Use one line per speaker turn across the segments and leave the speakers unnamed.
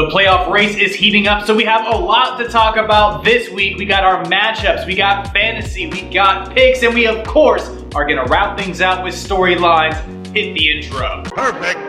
The playoff race is heating up, so we have a lot to talk about this week. We got our matchups, we got fantasy, we got picks, and we, of course, are going to wrap things out with storylines. Hit the intro.
Perfect.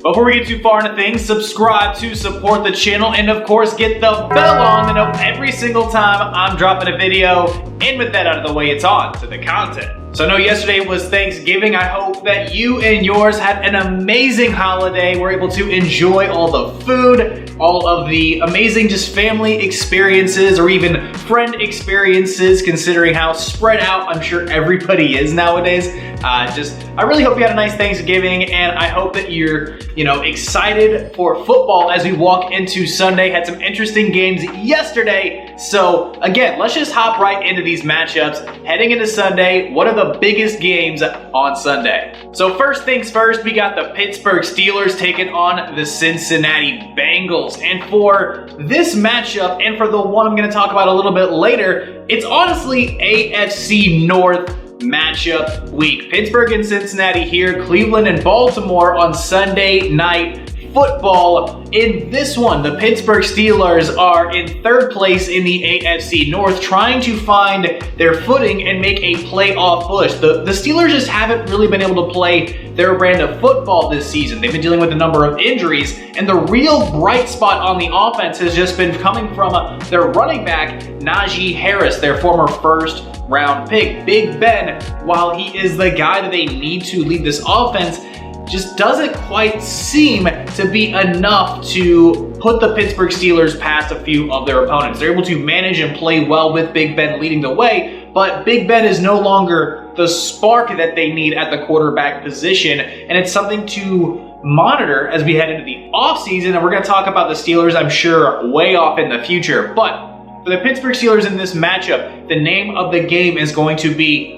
Before we get too far into things, subscribe to support the channel and of course get the bell on to know every single time I'm dropping a video. And with that out of the way, it's on to the content. So I know yesterday was Thanksgiving. I hope that you and yours had an amazing holiday. We're able to enjoy all the food, all of the amazing just family experiences or even friend experiences, considering how spread out I'm sure everybody is nowadays. I really hope you had a nice Thanksgiving, and I hope that you're, excited for football as we walk into Sunday. Had some interesting games yesterday. So again, let's just hop right into these matchups. Heading into Sunday, what are the biggest games on Sunday? So first things first, we got the Pittsburgh Steelers taking on the Cincinnati Bengals. And for this matchup, and for the one I'm going to talk about a little bit later, it's honestly AFC North matchup week. Pittsburgh and Cincinnati here, Cleveland and Baltimore on Sunday Night Football. In this one, the Pittsburgh Steelers are in third place in the AFC North, trying to find their footing and make a playoff push. The Steelers just haven't really been able to play their brand of football this season. They've been dealing with a number of injuries, and the real bright spot on the offense has just been coming from their running back, Najee Harris, their former first-round pick. Big Ben, while he is the guy that they need to lead this offense, just doesn't quite seem to be enough to put the Pittsburgh Steelers past a few of their opponents. They're able to manage and play well with Big Ben leading the way, but Big Ben is no longer the spark that they need at the quarterback position, and it's something to monitor as we head into the offseason, and we're going to talk about the Steelers, I'm sure, way off in the future. But for the Pittsburgh Steelers in this matchup, the name of the game is going to be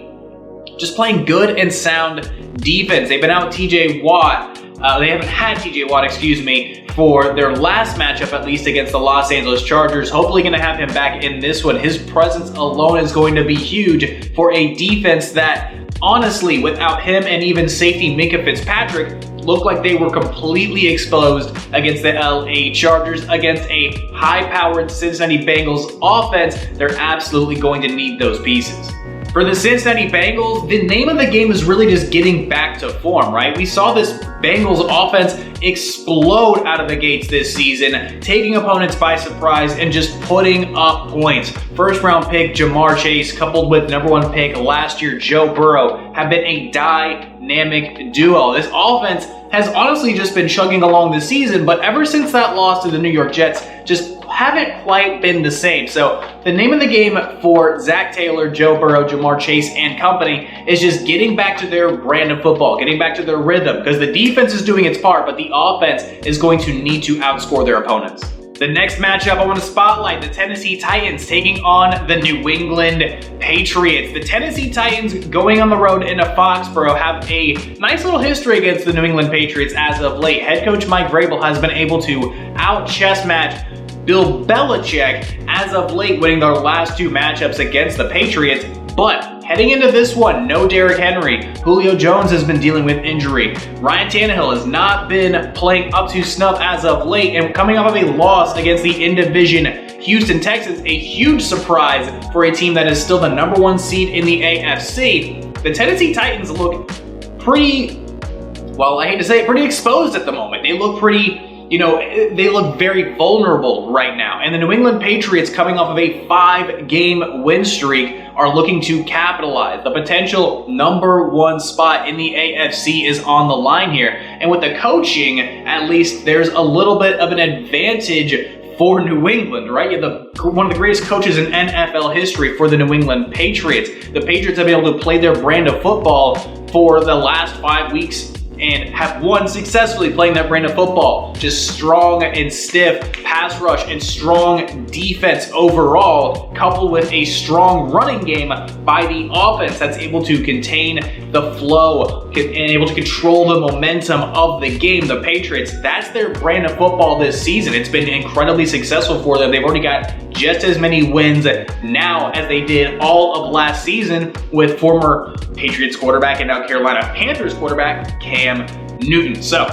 just playing good and sound defense. They've been out TJ Watt. They haven't had TJ Watt, for their last matchup, at least against the Los Angeles Chargers. Hopefully going to have him back in this one. His presence alone is going to be huge for a defense that, honestly, without him and even safety Minkah Fitzpatrick, looked like they were completely exposed against the LA Chargers, against a high-powered Cincinnati Bengals offense. They're absolutely going to need those pieces. For the Cincinnati Bengals, the name of the game is really just getting back to form, right? We saw this Bengals offense explode out of the gates this season, taking opponents by surprise and just putting up points. First round pick Lamar Chase coupled with number one pick last year Joe Burrow have been a dynamic duo. This offense has honestly just been chugging along this season, but ever since that loss to the New York Jets, just haven't quite been the same. So the name of the game for Zach Taylor, Joe Burrow, Jamar Chase, and company is just getting back to their brand of football, getting back to their rhythm, because the defense is doing its part, but the offense is going to need to outscore their opponents. The next matchup I want to spotlight, the Tennessee Titans taking on the New England Patriots. The Tennessee Titans going on the road into Foxborough have a nice little history against the New England Patriots as of late. Head coach Mike Vrabel has been able to out-chess match Bill Belichick as of late, winning their last two matchups against the Patriots. But heading into this one, no Derrick Henry. Julio Jones has been dealing with injury. Ryan Tannehill has not been playing up to snuff as of late, and coming off of a loss against the in-division Houston Texans, a huge surprise for a team that is still the number one seed in the AFC. The Tennessee Titans look pretty, well, I hate to say it, pretty exposed at the moment. They look pretty, they look very vulnerable right now. And the New England Patriots, coming off of a 5-game win streak, are looking to capitalize. The potential number one spot in the AFC is on the line here. And with the coaching, at least there's a little bit of an advantage for New England, right? You have one of the greatest coaches in NFL history for the New England Patriots. The Patriots have been able to play their brand of football for the last 5 weeks and have won successfully playing that brand of football. Just strong and stiff pass rush and strong defense overall, coupled with a strong running game by the offense that's able to contain the flow and able to control the momentum of the game. The Patriots, that's their brand of football this season. It's been incredibly successful for them. They've already got just as many wins now as they did all of last season with former Patriots quarterback and now Carolina Panthers quarterback Cam Newton. So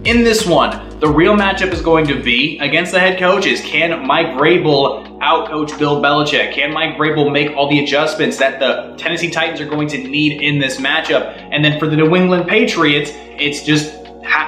in this one, the real matchup is going to be against the head coaches. Can Mike Vrabel outcoach Bill Belichick? Can Mike Vrabel make all the adjustments that the Tennessee Titans are going to need in this matchup? And then for the New England Patriots, it's just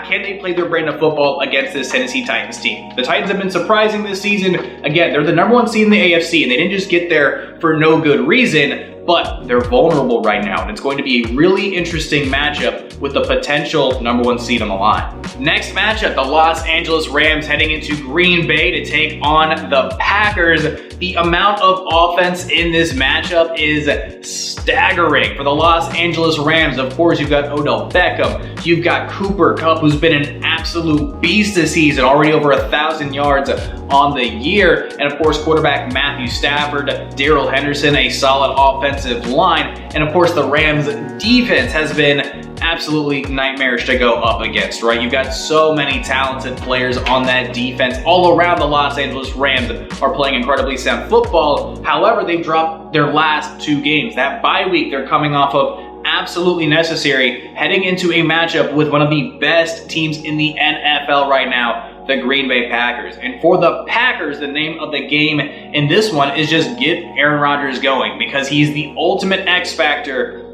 can they play their brand of football against this Tennessee Titans team? The Titans have been surprising this season. Again, they're the number one seed in the AFC, and they didn't just get there for no good reason, but they're vulnerable right now, and it's going to be a really interesting matchup with the potential number one seed on the line. Next matchup, the Los Angeles Rams heading into Green Bay to take on the Packers. The amount of offense in this matchup is staggering. For the Los Angeles Rams, of course, you've got Odell Beckham, you've got Cooper Kupp, who's been an absolute beast this season, already over 1,000 yards on the year, and of course, quarterback Matthew Stafford, Darrell Henderson, a solid offensive line, and of course, the Rams defense has been absolutely nightmarish to go up against, right? You've got so many talented players on that defense all around. The Los Angeles Rams are playing incredibly sound football. However, they've dropped their last 2 games. That bye week they're coming off of absolutely necessary, heading into a matchup with one of the best teams in the NFL right now, the Green Bay Packers. And for the Packers, the name of the game in this one is just get Aaron Rodgers going, because he's the ultimate X factor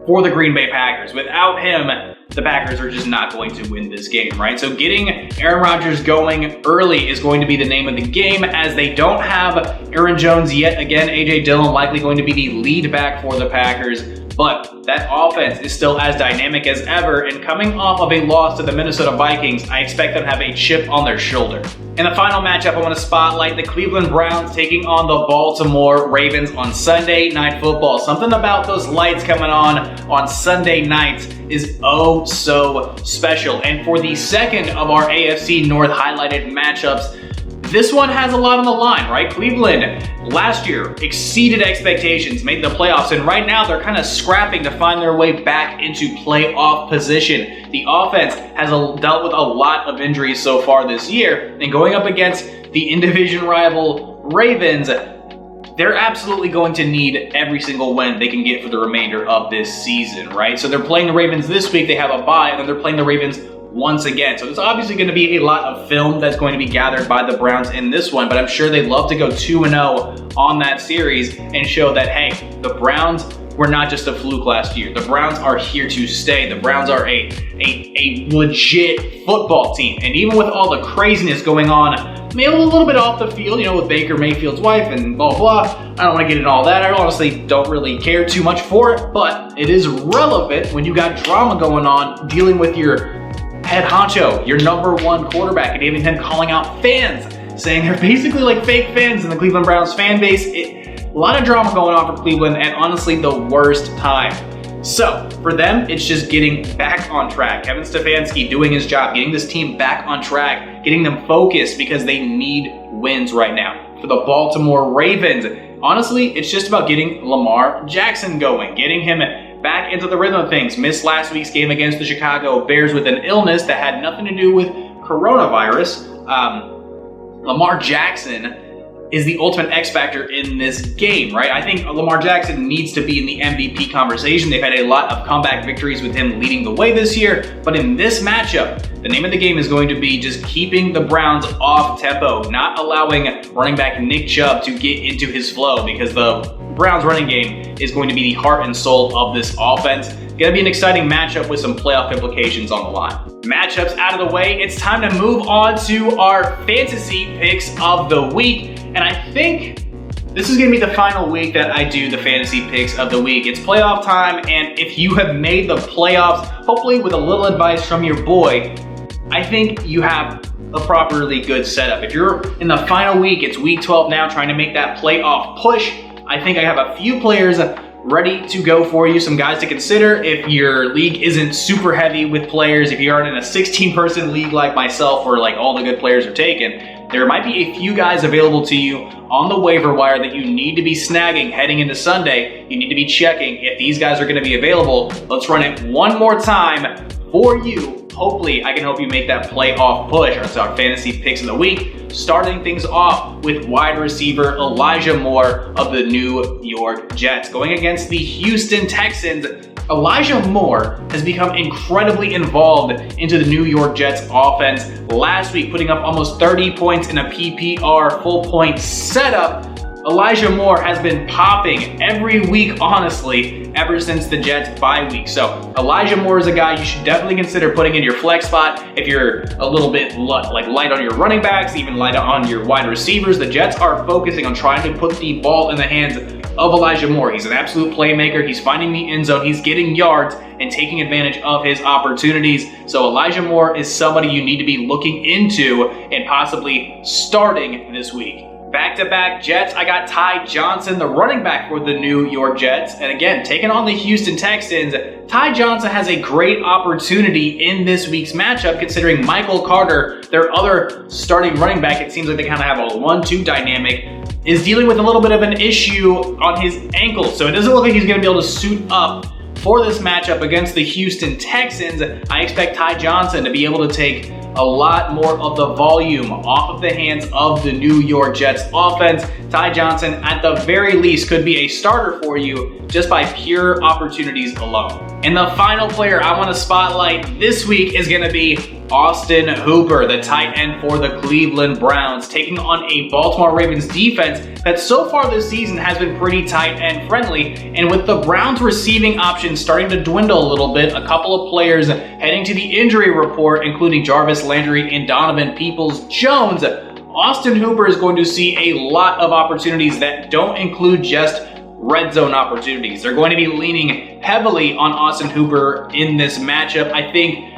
for the Green Bay Packers. Without him, the Packers are just not going to win this game, right? So getting Aaron Rodgers going early is going to be the name of the game, as they don't have Aaron Jones yet. Again, A.J. Dillon likely going to be the lead back for the Packers, but that offense is still as dynamic as ever, and coming off of a loss to the Minnesota Vikings, I expect them to have a chip on their shoulder. In the final matchup, I want to spotlight the Cleveland Browns taking on the Baltimore Ravens on Sunday Night Football. Something about those lights coming on Sunday nights is oh so special. And for the second of our AFC North highlighted matchups, this one has a lot on the line, right? Cleveland last year exceeded expectations, made the playoffs, and right now they're kind of scrapping to find their way back into playoff position. The offense has dealt with a lot of injuries so far this year, and going up against the in-division rival Ravens, they're absolutely going to need every single win they can get for the remainder of this season, right? So they're playing the Ravens this week, they have a bye, and then they're playing the Ravens once again. So there's obviously going to be a lot of film that's going to be gathered by the Browns in this one, but I'm sure they'd love to go 2-0 on that series and show that, hey, the Browns were not just a fluke last year. The Browns are here to stay. The Browns are a legit football team. And even with all the craziness going on, maybe a little bit off the field, with Baker Mayfield's wife and blah, blah, I don't want to get into all that. I honestly don't really care too much for it, but it is relevant when you got drama going on dealing with your head honcho, your number one quarterback, and even him calling out fans, saying they're basically like fake fans in the Cleveland Browns fan base. A lot of drama going on for Cleveland, and honestly, the worst time. So for them, it's just getting back on track. Kevin Stefanski doing his job, getting this team back on track, getting them focused because they need wins right now. For the Baltimore Ravens, honestly, it's just about getting Lamar Jackson going, getting him back into the rhythm of things. Missed last week's game against the Chicago Bears with an illness that had nothing to do with coronavirus. Lamar Jackson is the ultimate X factor in this game, right? I think Lamar Jackson needs to be in the MVP conversation. They've had a lot of comeback victories with him leading the way this year, but in this matchup, the name of the game is going to be just keeping the Browns off tempo, not allowing running back Nick Chubb to get into his flow, because the Browns running game is going to be the heart and soul of this offense. Going to be an exciting matchup with some playoff implications on the line. Matchups out of the way, it's time to move on to our fantasy picks of the week. And I think this is going to be the final week that I do the fantasy picks of the week. It's playoff time, and if you have made the playoffs, hopefully with a little advice from your boy, I think you have a properly good setup. If you're in the final week, it's week 12 now, trying to make that playoff push, I think I have a few players ready to go for you, some guys to consider if your league isn't super heavy with players, if you aren't in a 16-person league like myself where like all the good players are taken. there might be a few guys available to you on the waiver wire that you need to be snagging heading into Sunday. You need to be checking if these guys are going to be available. Let's run it one more time for you. Hopefully, I can help you make that playoff push. That's our fantasy picks of the week. Starting things off with wide receiver Elijah Moore of the New York Jets. Going against the Houston Texans, Elijah Moore has become incredibly involved into the New York Jets offense. Last week, putting up almost 30 points in a PPR full point setup. Elijah Moore has been popping every week, honestly, ever since the Jets bye week. So Elijah Moore is a guy you should definitely consider putting in your flex spot if you're a little bit light on your running backs, even light on your wide receivers. The Jets are focusing on trying to put the ball in the hands of Elijah Moore. He's an absolute playmaker. He's finding the end zone. He's getting yards and taking advantage of his opportunities. So Elijah Moore is somebody you need to be looking into and possibly starting this week. Back-to-back Jets, I got Ty Johnson, the running back for the New York Jets. And again, taking on the Houston Texans, Ty Johnson has a great opportunity in this week's matchup considering Michael Carter, their other starting running back, it seems like they kind of have a 1-2 dynamic, is dealing with a little bit of an issue on his ankle. So it doesn't look like he's going to be able to suit up for this matchup against the Houston Texans. I expect Ty Johnson to be able to take a lot more of the volume off of the hands of the New York Jets offense. Ty Johnson, at the very least, could be a starter for you just by pure opportunities alone. And the final player I want to spotlight this week is going to be Austin Hooper, the tight end for the Cleveland Browns, taking on a Baltimore Ravens defense that so far this season has been pretty tight end friendly. And with the Browns receiving options starting to dwindle a little bit, a couple of players heading to the injury report, including Jarvis Landry and Donovan Peoples-Jones, Austin Hooper is going to see a lot of opportunities that don't include just red zone opportunities. They're going to be leaning heavily on Austin Hooper in this matchup. I think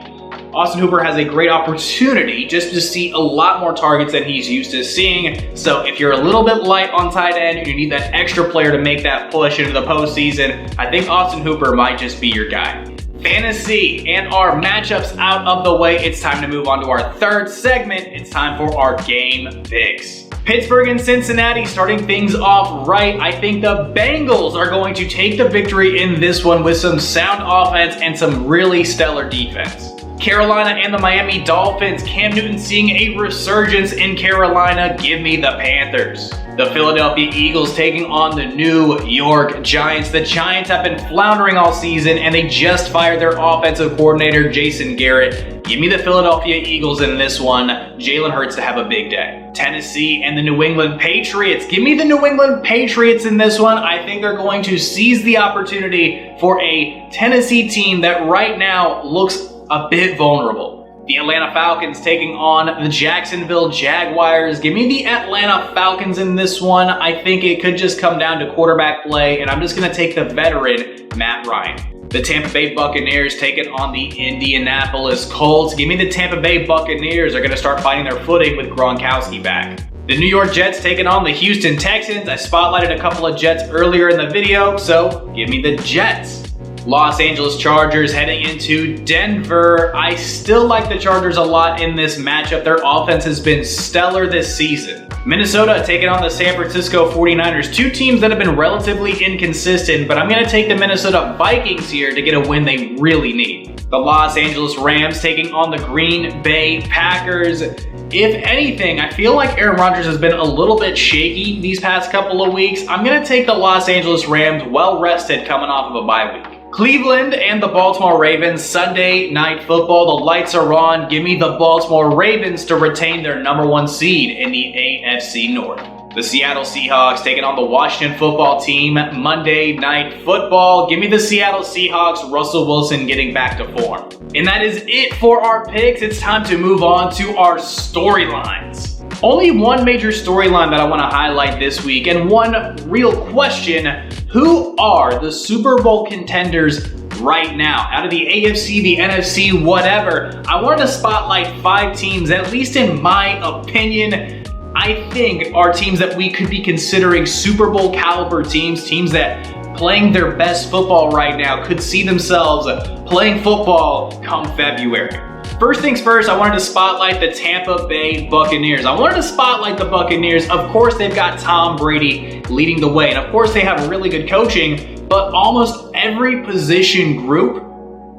Austin Hooper has a great opportunity just to see a lot more targets than he's used to seeing. So if you're a little bit light on tight end and you need that extra player to make that push into the postseason, I think Austin Hooper might just be your guy. Fantasy and our matchups out of the way, it's time to move on to our third segment. It's time for our game picks. Pittsburgh and Cincinnati starting things off right. I think the Bengals are going to take the victory in this one with some sound offense and some really stellar defense. Carolina and the Miami Dolphins. Cam Newton seeing a resurgence in Carolina. Give me the Panthers. The Philadelphia Eagles taking on the New York Giants. The Giants have been floundering all season and they just fired their offensive coordinator, Jason Garrett. Give me the Philadelphia Eagles in this one. Jalen Hurts to have a big day. Tennessee and the New England Patriots. Give me the New England Patriots in this one. I think they're going to seize the opportunity for a Tennessee team that right now looks a bit vulnerable. The Atlanta Falcons taking on the Jacksonville Jaguars. Give me the Atlanta Falcons in this one. I think it could just come down to quarterback play, and I'm just going to take the veteran, Matt Ryan. The Tampa Bay Buccaneers taking on the Indianapolis Colts. Give me the Tampa Bay Buccaneers. They're going to start finding their footing with Gronkowski back. The New York Jets taking on the Houston Texans. I spotlighted a couple of Jets earlier in the video, so give me the Jets. Los Angeles Chargers heading into Denver. I still like the Chargers a lot in this matchup. Their offense has been stellar this season. Minnesota taking on the San Francisco 49ers. Two teams that have been relatively inconsistent, but I'm going to take the Minnesota Vikings here to get a win they really need. The Los Angeles Rams taking on the Green Bay Packers. If anything, I feel like Aaron Rodgers has been a little bit shaky these past couple of weeks. I'm going to take the Los Angeles Rams, well rested coming off of a bye week. Cleveland and the Baltimore Ravens, Sunday Night Football. The lights are on. Give me the Baltimore Ravens to retain their #1 seed in the AFC North. The Seattle Seahawks taking on the Washington Football Team, Monday Night Football. Give me the Seattle Seahawks, Russell Wilson getting back to form. And that is it for our picks. It's time to move on to our storylines. Only one major storyline that I want to highlight this week, and one real question: who are the Super Bowl contenders right now? Out of the AFC, the NFC, whatever. I wanted to spotlight 5 teams, at least in my opinion, I think are teams that we could be considering Super Bowl caliber teams, teams that playing their best football right now could see themselves playing football come February. First things first, I wanted to spotlight the Tampa Bay Buccaneers. I wanted to spotlight the Buccaneers. Of course, they've got Tom Brady leading the way, and of course, they have really good coaching, but almost every position group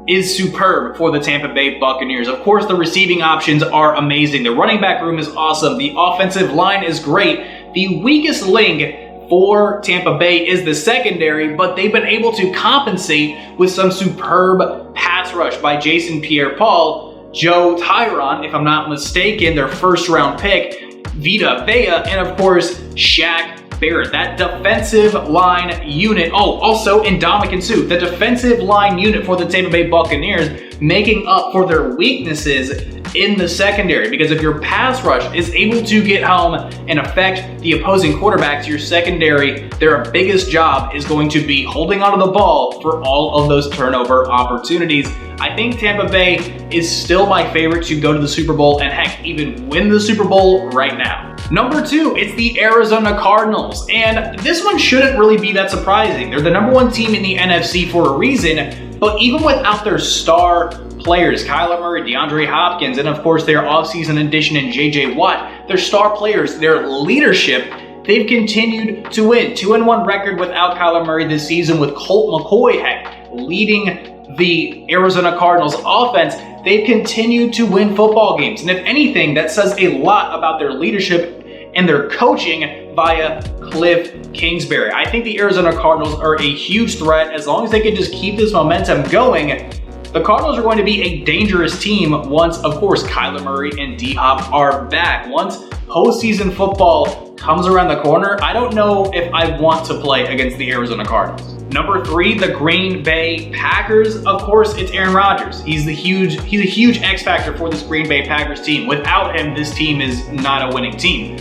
is superb for the Tampa Bay Buccaneers. Of course, the receiving options are amazing. The running back room is awesome. The offensive line is great. The weakest link for Tampa Bay is the secondary, but they've been able to compensate with some superb pass rush by Jason Pierre-Paul, Joe Tyron, if I'm not mistaken, their first round pick, Vita Vea, and of course, Shaq Barrett. That defensive line unit, also Ndamukong Suh, the defensive line unit for the Tampa Bay Buccaneers, making up for their weaknesses in the secondary, because if your pass rush is able to get home and affect the opposing quarterbacks, your secondary, their biggest job is going to be holding onto the ball for all of those turnover opportunities. I think Tampa Bay is still my favorite to go to the Super Bowl and heck, even win the Super Bowl right now. Number 2, it's the Arizona Cardinals, and this one shouldn't really be that surprising. They're the number 1 team in the NFC for a reason, but even without their star players, Kyler Murray, DeAndre Hopkins, and of course their offseason addition in J.J. Watt, their star players, their leadership, they've continued to win. 2-1 record without Kyler Murray this season, with Colt McCoy leading the Arizona Cardinals offense. They've continued to win football games, and if anything, that says a lot about their leadership and their coaching via Cliff Kingsbury. I think the Arizona Cardinals are a huge threat. As long as they can just keep this momentum going, the Cardinals are going to be a dangerous team once, of course, Kyler Murray and D-Hop are back. Once postseason football comes around the corner, I don't know if I want to play against the Arizona Cardinals. Number 3, the Green Bay Packers. Of course, it's Aaron Rodgers. He's a huge X factor for this Green Bay Packers team. Without him, this team is not a winning team.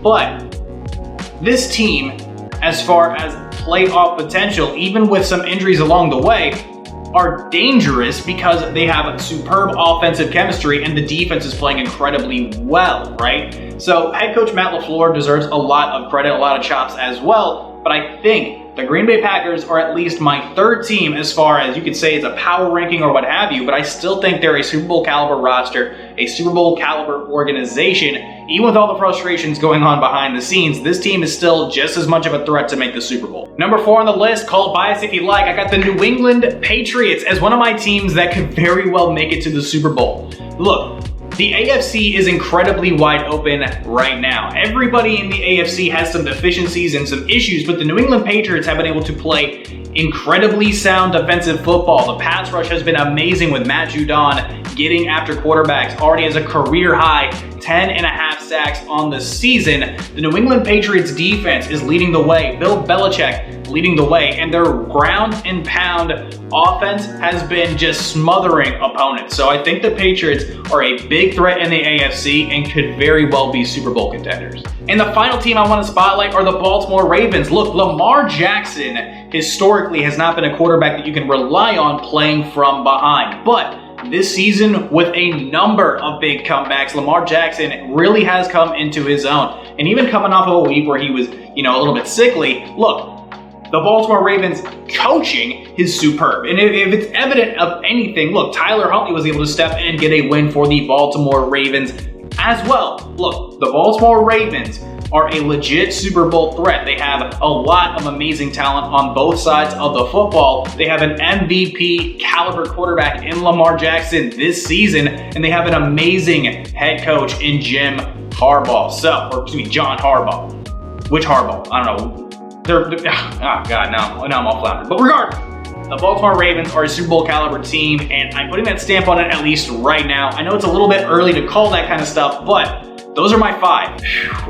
But this team, as far as playoff potential, even with some injuries along the way, are dangerous because they have superb offensive chemistry and the defense is playing incredibly well, right? So head coach Matt LaFleur deserves a lot of credit, a lot of chops as well, but I think the Green Bay Packers are at least my 3rd team as far as you could say it's a power ranking or what have you, but I still think they're a Super Bowl caliber roster, a Super Bowl caliber organization. Even with all the frustrations going on behind the scenes, this team is still just as much of a threat to make the Super Bowl. Number 4 on the list, call it bias if you like, I got the New England Patriots as one of my teams that could very well make it to the Super Bowl. Look, the AFC is incredibly wide open right now. Everybody in the AFC has some deficiencies and some issues, but the New England Patriots have been able to play incredibly sound defensive football. The pass rush has been amazing with Matt Judon getting after quarterbacks. Already has a career high 10.5 sacks on the season. The New England Patriots defense is leading the way. Bill Belichick leading the way, and their ground and pound offense has been just smothering opponents. So I think the Patriots are a big threat in the AFC and could very well be Super Bowl contenders. And the final team I want to spotlight are the Baltimore Ravens. Look, Lamar Jackson historically has not been a quarterback that you can rely on playing from behind, but this season, with a number of big comebacks, Lamar Jackson really has come into his own. And even coming off of a week where he was, a little bit sickly, look, the Baltimore Ravens coaching is superb. And if it's evident of anything, look, Tyler Huntley was able to step in and get a win for the Baltimore Ravens as well. Look, the Baltimore Ravens are a legit Super Bowl threat. They have a lot of amazing talent on both sides of the football. They have an MVP caliber quarterback in Lamar Jackson this season, and they have an amazing head coach in John Harbaugh. Which Harbaugh? I don't know. Now I'm all floundered. But regardless, the Baltimore Ravens are a Super Bowl caliber team, and I'm putting that stamp on it at least right now. I know it's a little bit early to call that kind of stuff, but those are my 5.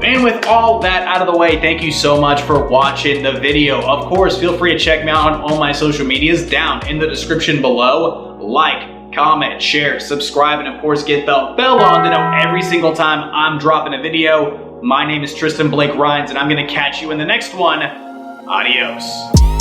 And with all that out of the way, thank you so much for watching the video. Of course, feel free to check me out on all my social medias down in the description below. Like, comment, share, subscribe, and of course get the bell on to know every single time I'm dropping a video. My name is Tristan Blake Rines, and I'm going to catch you in the next one. Adios.